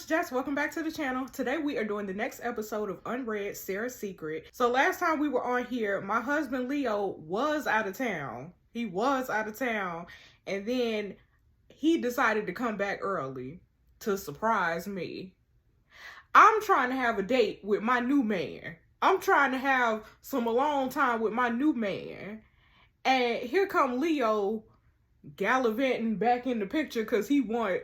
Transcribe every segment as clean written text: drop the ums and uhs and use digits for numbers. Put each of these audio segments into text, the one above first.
it's Jess. Welcome back to the channel. Today we are doing the next episode of Unread Sarah's Secret. So last time we were on here, my husband Leo was out of town. He was out of town. And then he decided to come back early to surprise me. I'm trying to have a date with my new man. I'm trying to have some alone time with my new man. And here come Leo gallivanting back in the picture because he want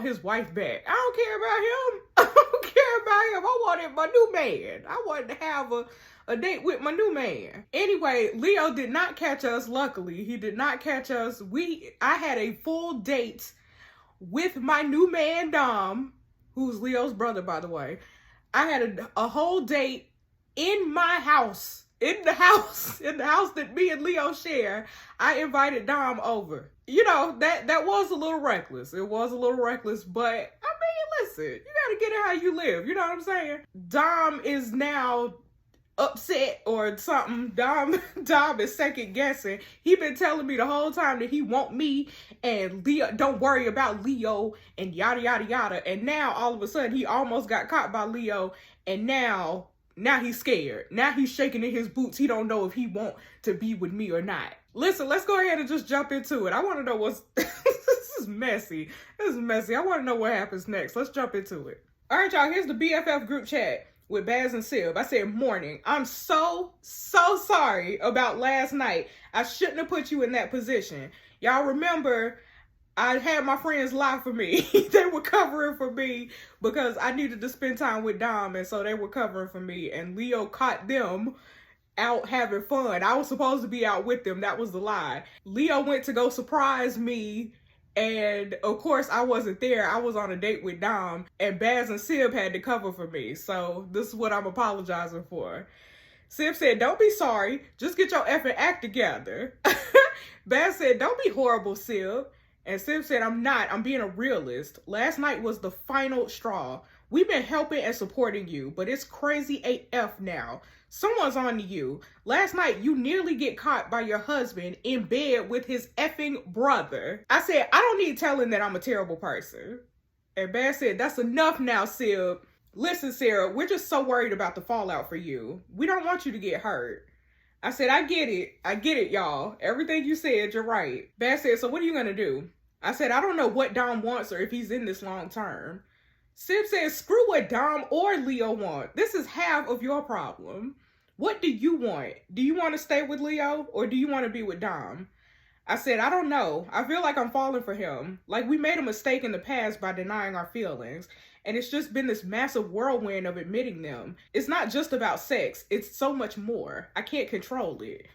his wife back. I don't care about him. I don't care about him. I wanted my new man. I wanted to have a date with my new man. Anyway, Leo did not catch us. Luckily, he did not catch us. I had a full date with my new man, Dom, who's Leo's brother, by the way. I had a whole date in my house. In the house that me and Leo share. I invited Dom over. You know, that was a little reckless. It was a little reckless, but I mean, listen, you gotta get it how you live. You know what I'm saying? Dom is now upset or something. Dom is second guessing. He been telling me the whole time that he want me and Leo, don't worry about Leo and yada yada yada. And now all of a sudden he almost got caught by Leo, and now he's scared. Now he's shaking in his boots. He don't know if he want to be with me or not. Listen, let's go ahead and just jump into it. I want to know what's... This is messy. This is messy. I want to know what happens next. Let's jump into it. All right, y'all. Here's the BFF group chat with Baz and Sib. I said, morning. I'm so sorry about last night. I shouldn't have put you in that position. Y'all remember... I had my friends lie for me. They were covering for me because I needed to spend time with Dom, and so they were covering for me. And Leo caught them out having fun. I was supposed to be out with them. That was the lie. Leo went to go surprise me, and of course I wasn't there. I was on a date with Dom, and Baz and Sib had to cover for me. So this is what I'm apologizing for. Sib said, don't be sorry. Just get your effing act together. Baz said, don't be horrible, Sib. And Sib said, I'm not. I'm being a realist. Last night was the final straw. We've been helping and supporting you, but it's crazy AF now. Someone's on to you. Last night, you nearly get caught by your husband in bed with his effing brother. I said, I don't need telling that I'm a terrible person. And Baz said, that's enough now, Sib. Listen, Sarah, we're just so worried about the fallout for you. We don't want you to get hurt. I said, I get it, y'all. Everything you said, you're right. Baz said, so what are you going to do? I said, I don't know what Dom wants or if he's in this long term. Sib said, screw what Dom or Leo want. This is half of your problem. What do you want? Do you want to stay with Leo or do you want to be with Dom? I said, I don't know. I feel like I'm falling for him. Like we made a mistake in the past by denying our feelings. And it's just been this massive whirlwind of admitting them. It's not just about sex. It's so much more. I can't control it.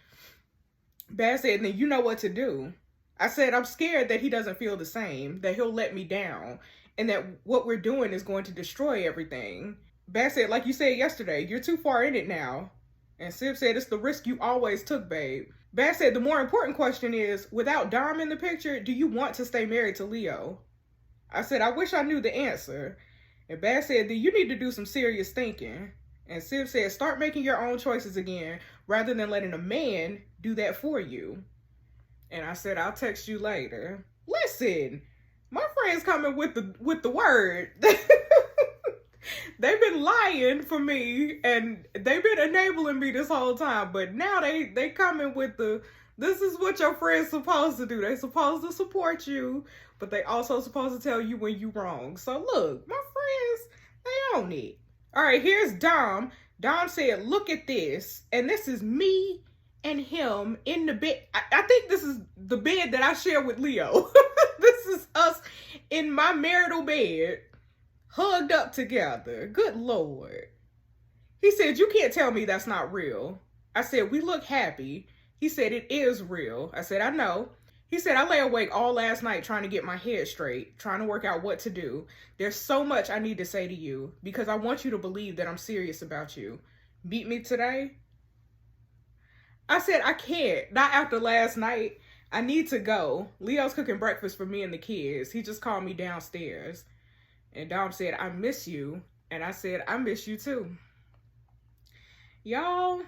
Baz said, then you know what to do. I said, I'm scared that he doesn't feel the same, that he'll let me down, and that what we're doing is going to destroy everything. Baz said, like you said yesterday, you're too far in it now. And Sib said, it's the risk you always took, babe. Baz said, the more important question is, without Dom in the picture, do you want to stay married to Leo? I said, I wish I knew the answer. And Baz said, then you need to do some serious thinking. And Sib said, start making your own choices again, rather than letting a man do that for you. And I said, I'll text you later. Listen, my friend's coming with the word. They've been lying for me and they've been enabling me this whole time. But now they coming with this is what your friend's supposed to do. They supposed to support you, but they also supposed to tell you when you wrong. So look, my friends, they own it. All right, here's Dom. Dom said, look at this. And this is me and him in the bed. I think this is the bed that I share with Leo. This is us in my marital bed, hugged up together. Good Lord. He said, you can't tell me that's not real. I said, we look happy. He said, it is real. I said, I know. He said, I lay awake all last night trying to get my head straight, trying to work out what to do. There's so much I need to say to you because I want you to believe that I'm serious about you. Meet me today? I said, I can't. Not after last night. I need to go. Leo's cooking breakfast for me and the kids. He just called me downstairs. And Dom said, I miss you. And I said, I miss you too. Y'all,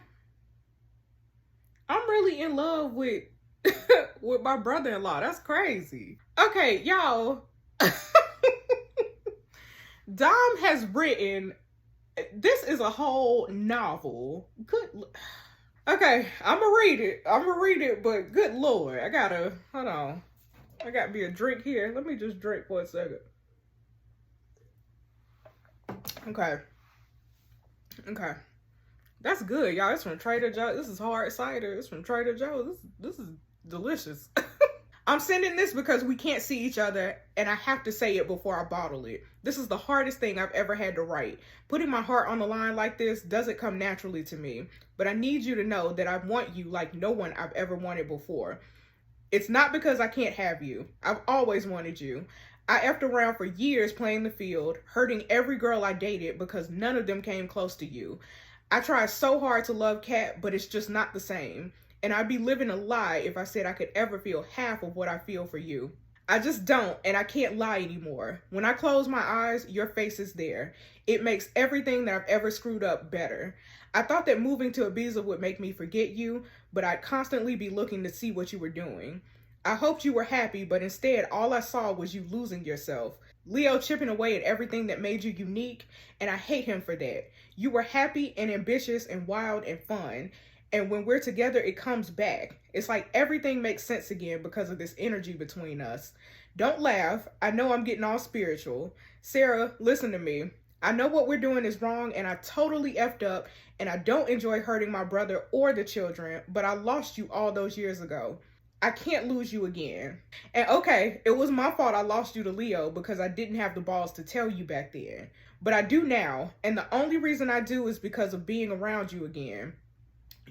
I'm really in love with with my brother-in-law. That's crazy. Okay, y'all. Dom has written, this is a whole novel. Good. Okay, I'm gonna read it. But good Lord, hold on. I got me a drink here. Let me just drink for a second. Okay. That's good, y'all. It's from Trader Joe's. This is hard cider. It's from Trader Joe's. This is delicious. I'm sending this because we can't see each other and I have to say it before I bottle it. This is the hardest thing I've ever had to write. Putting my heart on the line like this doesn't come naturally to me, but I need you to know that I want you like no one I've ever wanted before. It's not because I can't have you. I've always wanted you. I effed around for years playing the field, hurting every girl I dated because none of them came close to you. I tried so hard to love Kat, but it's just not the same. And I'd be living a lie if I said I could ever feel half of what I feel for you. I just don't, and I can't lie anymore. When I close my eyes, your face is there. It makes everything that I've ever screwed up better. I thought that moving to Ibiza would make me forget you, but I'd constantly be looking to see what you were doing. I hoped you were happy, but instead all I saw was you losing yourself. Leo chipping away at everything that made you unique, and I hate him for that. You were happy and ambitious and wild and fun. And when we're together, it comes back. It's like everything makes sense again because of this energy between us. Don't laugh. I know I'm getting all spiritual. Sarah, listen to me. I know what we're doing is wrong and I totally effed up and I don't enjoy hurting my brother or the children, but I lost you all those years ago. I can't lose you again. And okay, it was my fault I lost you to Leo because I didn't have the balls to tell you back then. But I do now, and the only reason I do is because of being around you again.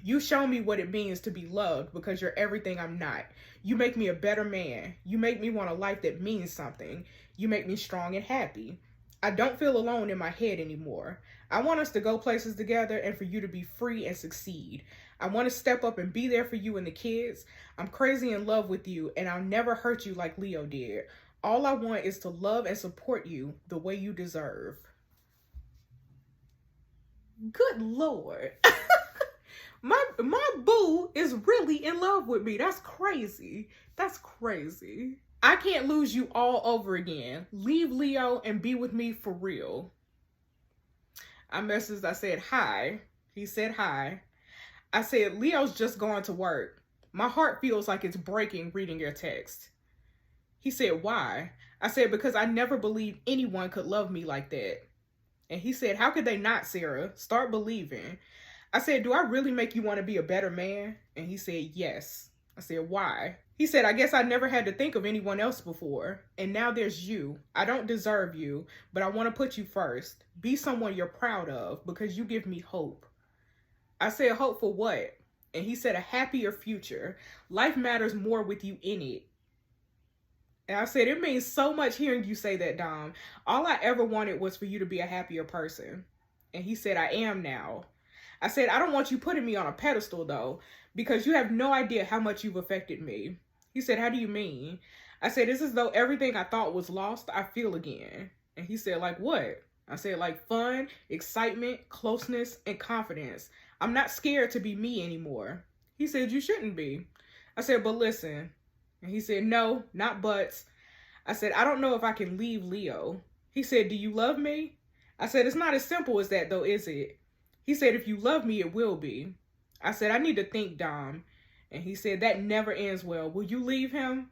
You show me what it means to be loved because you're everything I'm not. You make me a better man. You make me want a life that means something. You make me strong and happy. I don't feel alone in my head anymore. I want us to go places together and for you to be free and succeed. I want to step up and be there for you and the kids. I'm crazy in love with you and I'll never hurt you like Leo did. All I want is to love and support you the way you deserve. Good Lord. My boo is really in love with me. That's crazy. That's crazy. I can't lose you all over again. Leave Leo and be with me for real. I messaged, I said, hi. He said, hi. I said, Leo's just going to work. My heart feels like it's breaking reading your text. He said, why? I said, because I never believed anyone could love me like that. And he said, how could they not, Sarah? Start believing. I said, do I really make you want to be a better man? And he said, yes. I said, why? He said, I guess I never had to think of anyone else before. And now there's you. I don't deserve you, but I want to put you first. Be someone you're proud of because you give me hope. I said, hope for what? And he said, a happier future. Life matters more with you in it. And I said, it means so much hearing you say that, Dom. All I ever wanted was for you to be a happier person. And he said, I am now. I said, I don't want you putting me on a pedestal, though, because you have no idea how much you've affected me. He said, how do you mean? I said, it's as though everything I thought was lost, I feel again. And he said, like what? I said, like fun, excitement, closeness, and confidence. I'm not scared to be me anymore. He said, you shouldn't be. I said, but listen. And he said, no, not buts. I said, I don't know if I can leave Leo. He said, do you love me? I said, it's not as simple as that, though, is it? He said, if you love me, it will be. I said, I need to think, Dom. And he said, that never ends well. Will you leave him?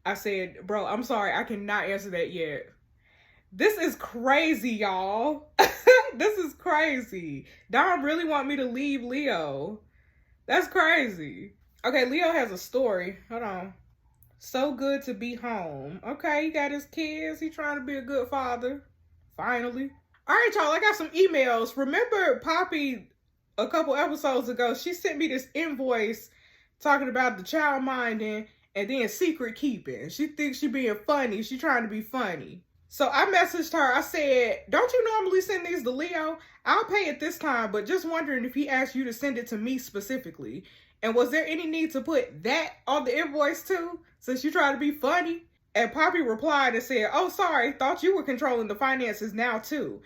I said, bro, I'm sorry. I cannot answer that yet. This is crazy, y'all. This is crazy. Dom really want me to leave Leo. That's crazy. Okay, Leo has a story. Hold on. So good to be home. Okay, he got his kids. He trying to be a good father. Finally. All right, y'all, I got some emails. Remember Poppy a couple episodes ago, she sent me this invoice talking about the child minding and then secret keeping. She thinks she being funny. She trying to be funny. So I messaged her. I said, don't you normally send these to Leo? I'll pay it this time, but just wondering if he asked you to send it to me specifically. And was there any need to put that on the invoice too, since you try to be funny? And Poppy replied and said, oh, sorry, thought you were controlling the finances now too.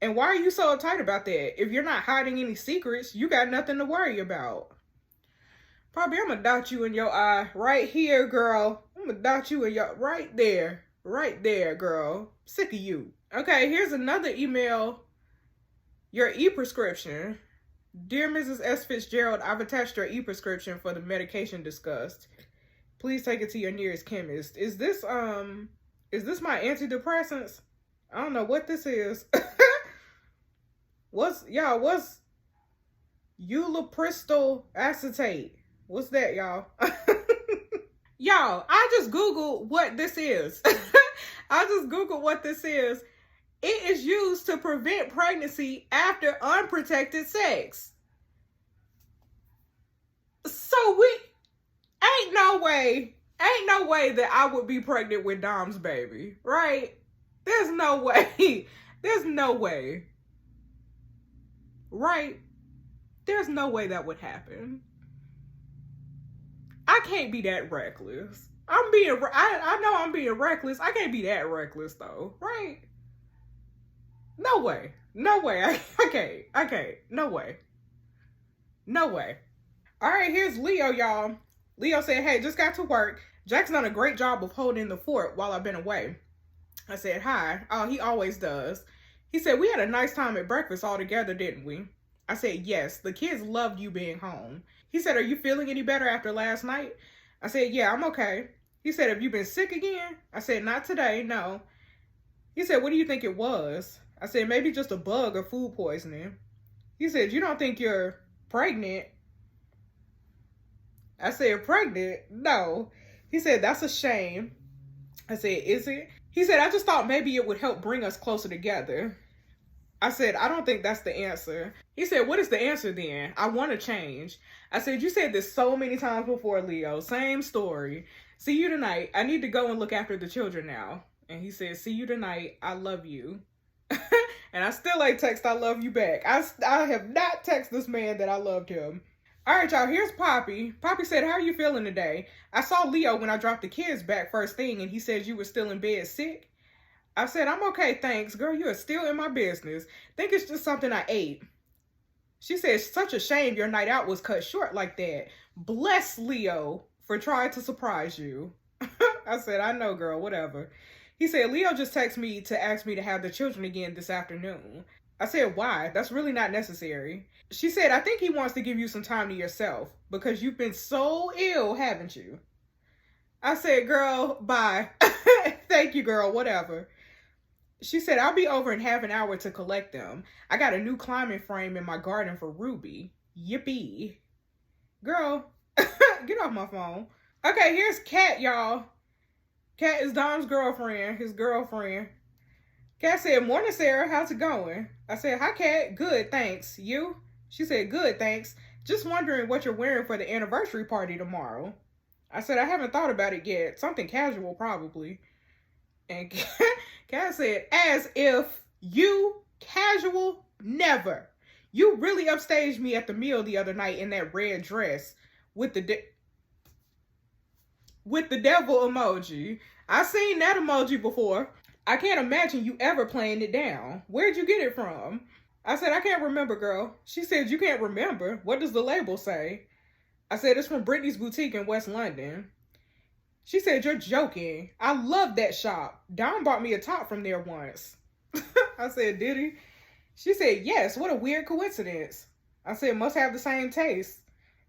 And why are you so uptight about that? If you're not hiding any secrets, you got nothing to worry about. Poppy, I'm gonna dot you in your eye right here, girl. I'm gonna dot you in your, right there, girl. Sick of you. Okay, here's another email. Your e-prescription. Dear Mrs. S. Fitzgerald, I've attached your e-prescription for the medication discussed. Please take it to your nearest chemist. Is this my antidepressants? I don't know what this is. what's ulipristal acetate? What's that, y'all? Y'all, I just Googled what this is. I just Googled what this is. It is used to prevent pregnancy after unprotected sex. So ain't no way that I would be pregnant with Dom's baby, right? There's no way. There's no way. Right? There's no way that would happen. I can't be that reckless. I know I'm being reckless. I can't be that reckless though, right? No way. No way. I can't. No way. No way. All right, here's Leo, y'all. Leo said, hey, just got to work. Jack's done a great job of holding the fort while I've been away. I said, hi. Oh, he always does. He said, we had a nice time at breakfast all together, didn't we? I said, yes. The kids loved you being home. He said, are you feeling any better after last night? I said, yeah, I'm okay. He said, have you been sick again? I said, not today, no. He said, what do you think it was? I said, maybe just a bug or food poisoning. He said, you don't think you're pregnant? I said, pregnant? No. He said, that's a shame. I said, is it? He said, I just thought maybe it would help bring us closer together. I said, I don't think that's the answer. He said, what is the answer then? I want to change. I said, you said this so many times before, Leo. Same story. See you tonight. I need to go and look after the children now. And he said, see you tonight. I love you. And I still ain't text I love you back. I have not texted this man that I loved him. All right, y'all, here's Poppy. Poppy said, how are you feeling today? I saw Leo when I dropped the kids back first thing, and he said you were still in bed sick. I said, I'm okay, thanks. Girl, you are still in my business. Think it's just something I ate. She said, such a shame your night out was cut short like that. Bless Leo for trying to surprise you. I said, I know, girl, whatever. He said, Leo just texted me to ask me to have the children again this afternoon. I said, why? That's really not necessary. She said, I think he wants to give you some time to yourself because you've been so ill, haven't you? I said, girl, bye. Thank you, girl, whatever. She said, I'll be over in half an hour to collect them. I got a new climbing frame in my garden for Ruby. Yippee. Girl, get off my phone. Okay, here's Kat, y'all. Kat is Dom's girlfriend, his girlfriend. Kat said, morning, Sarah. How's it going? I said, hi, Kat. Good, thanks. You? She said, good, thanks. Just wondering what you're wearing for the anniversary party tomorrow. I said, I haven't thought about it yet. Something casual, probably. And Kat said, as if you casual, never. You really upstaged me at the meal the other night in that red dress with the devil emoji. I seen that emoji before. I can't imagine you ever playing it down. Where'd you get it from? I said, I can't remember, girl. She said, you can't remember? What does the label say? I said, it's from Brittany's Boutique in West London. She said, you're joking. I love that shop. Dom bought me a top from there once. I said, did he? She said, yes. What a weird coincidence. I said, must have the same taste.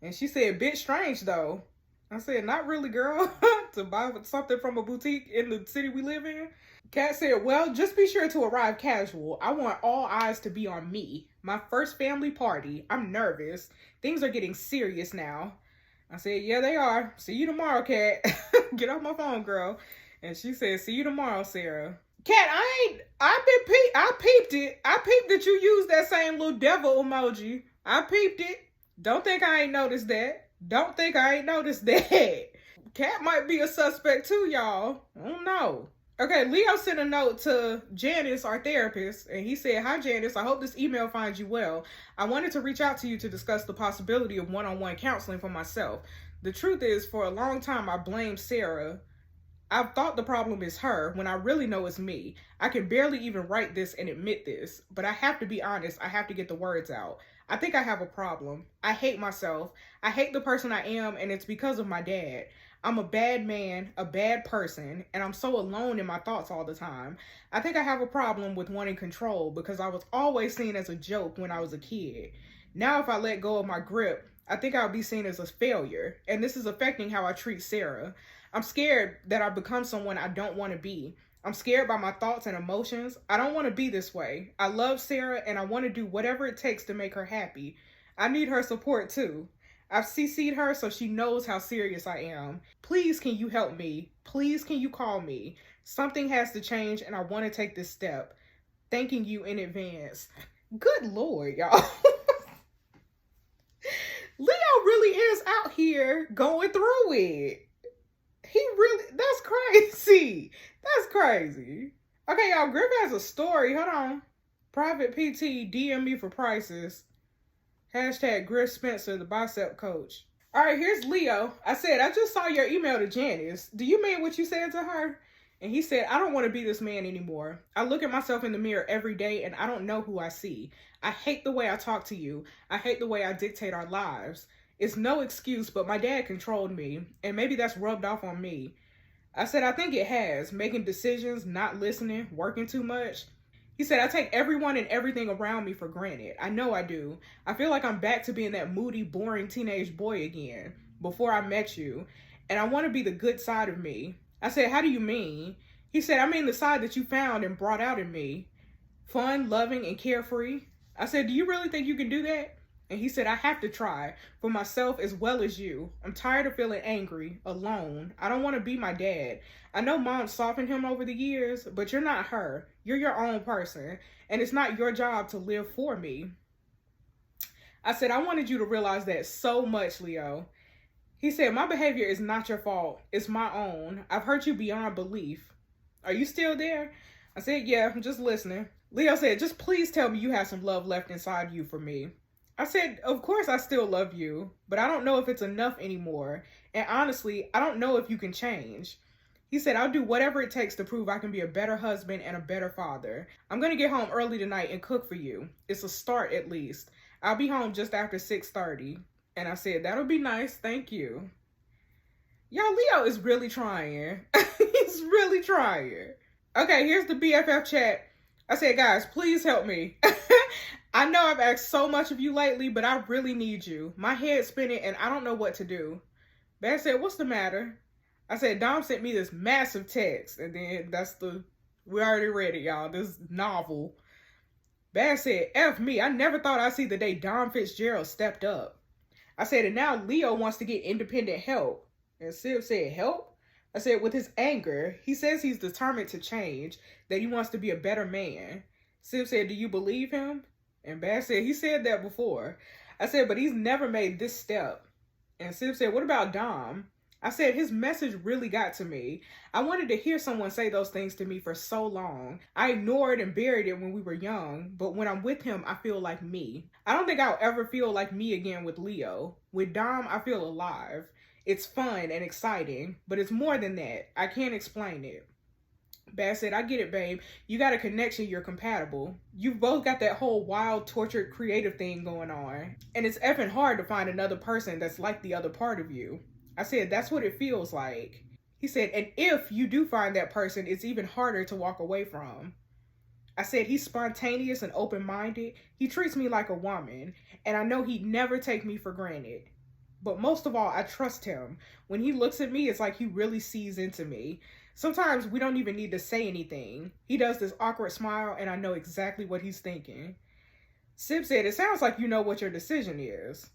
And she said, bit strange, though. I said, not really, girl. To buy something from a boutique in the city we live in. Kat said, well, just be sure to arrive casual. I want all eyes to be on me. My first family party. I'm nervous. Things are getting serious now. I said, yeah, they are. See you tomorrow, Kat. Get off my phone, girl. And she said, see you tomorrow, Sarah. Kat, I peeped it. I peeped that you used that same little devil emoji. I peeped it. Don't think I ain't noticed that. Don't think I ain't noticed that. Kat might be a suspect too, y'all. I don't know. Okay, Leo sent a note to Janice, our therapist, and he said, hi, Janice. I hope this email finds you well. I wanted to reach out to you to discuss the possibility of one-on-one counseling for myself. The truth is, for a long time, I blamed Sarah. I've thought the problem is her when I really know it's me. I can barely even write this and admit this, but I have to be honest. I have to get the words out. I think I have a problem. I hate myself. I hate the person I am, and it's because of my dad. I'm a bad man, a bad person, and I'm so alone in my thoughts all the time. I think I have a problem with wanting control because I was always seen as a joke when I was a kid. Now, if I let go of my grip, I think I'll be seen as a failure, and this is affecting how I treat Sarah. I'm scared that I've become someone I don't want to be. I'm scared by my thoughts and emotions. I don't want to be this way. I love Sarah and I want to do whatever it takes to make her happy. I need her support too. I've CC'd her so she knows how serious I am. Please, can you help me? Please, can you call me? Something has to change and I want to take this step. Thanking you in advance. Good Lord, y'all. Leo really is out here going through it. He really, that's crazy. That's crazy. Okay, y'all, Griff has a story. Hold on. Private PT, DM me for prices. Hashtag Griff Spencer, the bicep coach. All right, here's Leo. I said, I just saw your email to Janice. Do you mean what you said to her? And he said, I don't want to be this man anymore. I look at myself in the mirror every day and I don't know who I see. I hate the way I talk to you. I hate the way I dictate our lives. It's no excuse, but my dad controlled me, and maybe that's rubbed off on me. I said, I think it has, making decisions, not listening, working too much. He said, I take everyone and everything around me for granted. I know I do. I feel like I'm back to being that moody, boring teenage boy again, before I met you, and I want to be the good side of me. I said, how do you mean? He said, I mean the side that you found and brought out in me. Fun, loving, and carefree. I said, do you really think you can do that? And he said, I have to try, for myself as well as you. I'm tired of feeling angry, alone. I don't want to be my dad. I know Mom softened him over the years, but you're not her. You're your own person, and it's not your job to live for me. I said, I wanted you to realize that so much, Leo. He said, my behavior is not your fault. It's my own. I've hurt you beyond belief. Are you still there? I said, yeah, I'm just listening. Leo said, just please tell me you have some love left inside you for me. I said, of course I still love you, but I don't know if it's enough anymore. And honestly, I don't know if you can change. He said, I'll do whatever it takes to prove I can be a better husband and a better father. I'm going to get home early tonight and cook for you. It's a start at least. I'll be home just after 6:30. And I said, that'll be nice. Thank you. Y'all, Leo is really trying. He's really trying. Okay, here's the BFF chat. I said, guys, please help me. I know I've asked so much of you lately, but I really need you. My head's spinning and I don't know what to do. Bad said, what's the matter? I said, Dom sent me this massive text. And then we already read it, y'all. This novel. Bad said, F me. I never thought I'd see the day Dom Fitzgerald stepped up. I said, and now Leo wants to get independent help. And Sib said, help? I said, with his anger, he says he's determined to change, that he wants to be a better man. Sib said, do you believe him? And Bass said, he said that before. I said, but he's never made this step. And Sib said, what about Dom? I said, his message really got to me. I wanted to hear someone say those things to me for so long. I ignored and buried it when we were young, but when I'm with him, I feel like me. I don't think I'll ever feel like me again with Leo. With Dom, I feel alive. It's fun and exciting, but it's more than that. I can't explain it. Bass said, I get it, babe. You got a connection, you're compatible. You've both got that whole wild, tortured, creative thing going on. And it's effing hard to find another person that's like the other part of you. I said, that's what it feels like. He said, and if you do find that person, it's even harder to walk away from. I said, he's spontaneous and open-minded. He treats me like a woman, and I know he'd never take me for granted. But most of all, I trust him. When he looks at me, it's like he really sees into me. Sometimes we don't even need to say anything. He does this awkward smile, and I know exactly what he's thinking. Sib said, it sounds like you know what your decision is.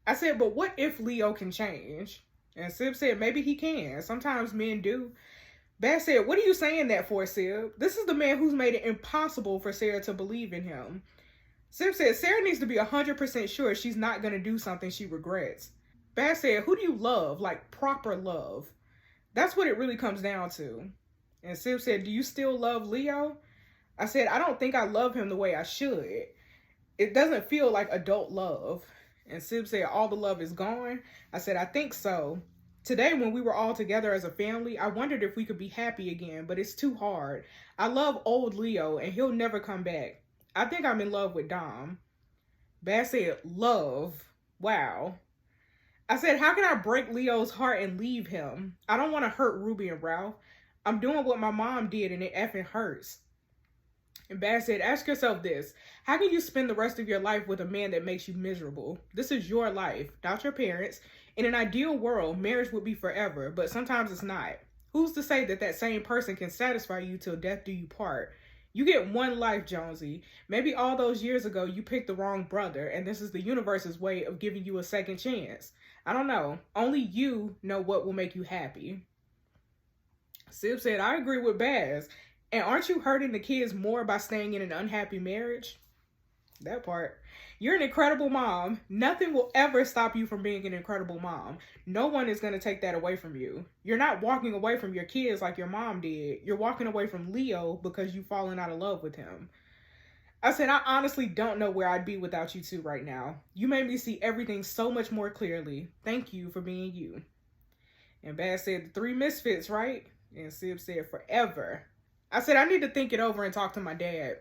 I said, but what if Leo can change? And Sib said, maybe he can. Sometimes men do. Bass said, what are you saying that for, Sib? This is the man who's made it impossible for Sarah to believe in him. Sib said, Sarah needs to be 100% sure she's not going to do something she regrets. Bass said, who do you love? Like proper love. That's what it really comes down to. And Sib said, do you still love Leo? I said, I don't think I love him the way I should. It doesn't feel like adult love. And Sib said, all the love is gone? I said, I think so. Today, when we were all together as a family, I wondered if we could be happy again, but it's too hard. I love old Leo, and he'll never come back. I think I'm in love with Dom. Bass said, love. Wow. I said, how can I break Leo's heart and leave him? I don't want to hurt Ruby and Ralph. I'm doing what my mom did and it effing hurts. And Bass said, ask yourself this. How can you spend the rest of your life with a man that makes you miserable? This is your life, not your parents'. In an ideal world, marriage would be forever, but sometimes it's not. Who's to say that that same person can satisfy you till death do you part? You get one life, Jonesy. Maybe all those years ago you picked the wrong brother, and this is the universe's way of giving you a second chance. I don't know. Only you know what will make you happy. Sib said, I agree with Baz. And aren't you hurting the kids more by staying in an unhappy marriage? That part. You're an incredible mom. Nothing will ever stop you from being an incredible mom. No one is going to take that away from you. You're not walking away from your kids like your mom did. You're walking away from Leo because you've fallen out of love with him. I said, I honestly don't know where I'd be without you two right now. You made me see everything so much more clearly. Thank you for being you. And Baz said, the three misfits, right? And Sib said, forever. I said, I need to think it over and talk to my dad.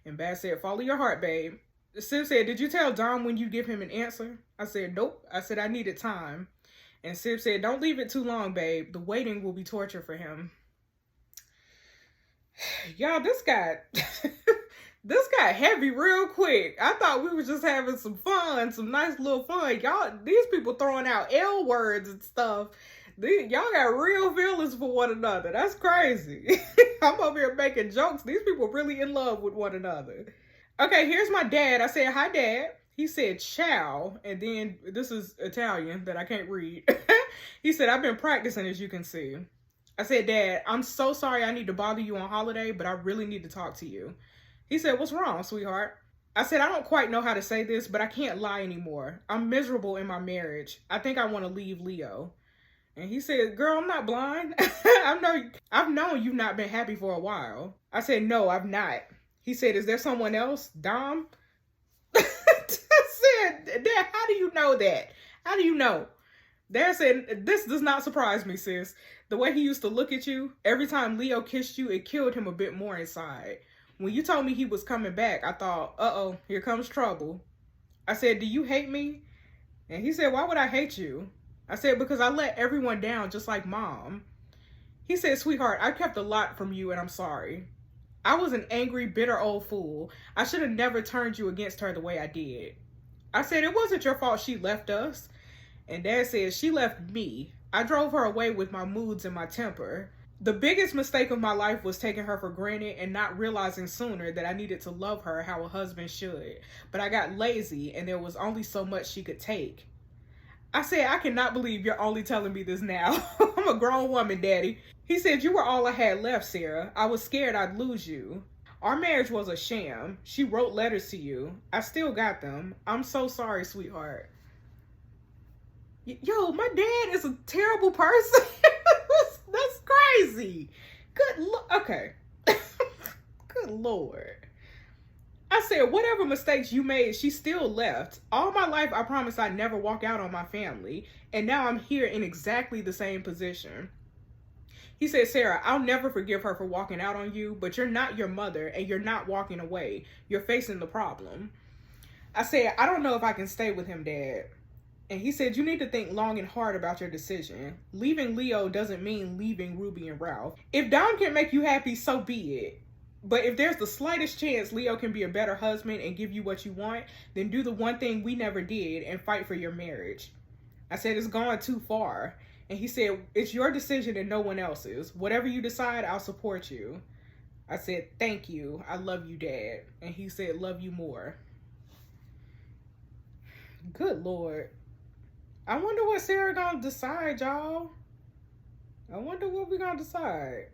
And Baz said, follow your heart, babe. Sib said, did you tell Dom when you give him an answer? I said, nope. I said, I needed time. And Sib said, don't leave it too long, babe. The waiting will be torture for him. Y'all, this got heavy real quick. I thought we were just having some fun, some nice little fun. Y'all, these people throwing out L words and stuff. Y'all got real feelings for one another. That's crazy. I'm over here making jokes. These people really in love with one another. Okay, here's my dad. I said, hi, Dad. He said, ciao. And then, this is Italian that I can't read. He said, I've been practicing, as you can see. I said, Dad, I'm so sorry I need to bother you on holiday, but I really need to talk to you. He said, what's wrong, sweetheart? I said, I don't quite know how to say this, but I can't lie anymore. I'm miserable in my marriage. I think I want to leave Leo. And he said, girl, I'm not blind. I've known you've not been happy for a while. I said, no, I've not. He said, is there someone else? Dom? I said, Dad, how do you know that? How do you know? Dad said, this does not surprise me, sis. The way he used to look at you, every time Leo kissed you, it killed him a bit more inside. When you told me he was coming back, I thought, uh-oh, here comes trouble. I said, do you hate me? And he said, why would I hate you? I said, because I let everyone down just like Mom. He said, sweetheart, I kept a lot from you and I'm sorry. I was an angry, bitter old fool. I should have never turned you against her the way I did. I said, it wasn't your fault she left us. And Dad said, she left me. I drove her away with my moods and my temper. The biggest mistake of my life was taking her for granted and not realizing sooner that I needed to love her how a husband should. But I got lazy and there was only so much she could take. I said, I cannot believe you're only telling me this now. I'm a grown woman, Daddy. He said, you were all I had left, Sarah. I was scared I'd lose you. Our marriage was a sham. She wrote letters to you. I still got them. I'm so sorry, sweetheart. Yo, my dad is a terrible person. That's crazy. Okay. Good Lord. I said, whatever mistakes you made, she still left. All my life, I promised I'd never walk out on my family. And now I'm here in exactly the same position. He said, Sarah, I'll never forgive her for walking out on you, but you're not your mother and you're not walking away. You're facing the problem. I said, I don't know if I can stay with him, Dad. And he said, you need to think long and hard about your decision. Leaving Leo doesn't mean leaving Ruby and Ralph. If Dom can make you happy, so be it. But if there's the slightest chance Leo can be a better husband and give you what you want, then do the one thing we never did and fight for your marriage. I said, it's gone too far. And he said, it's your decision and no one else's. Whatever you decide, I'll support you. I said, thank you. I love you, Dad. And he said, love you more. Good Lord. I wonder what Sarah gonna decide, y'all. I wonder what we gonna decide.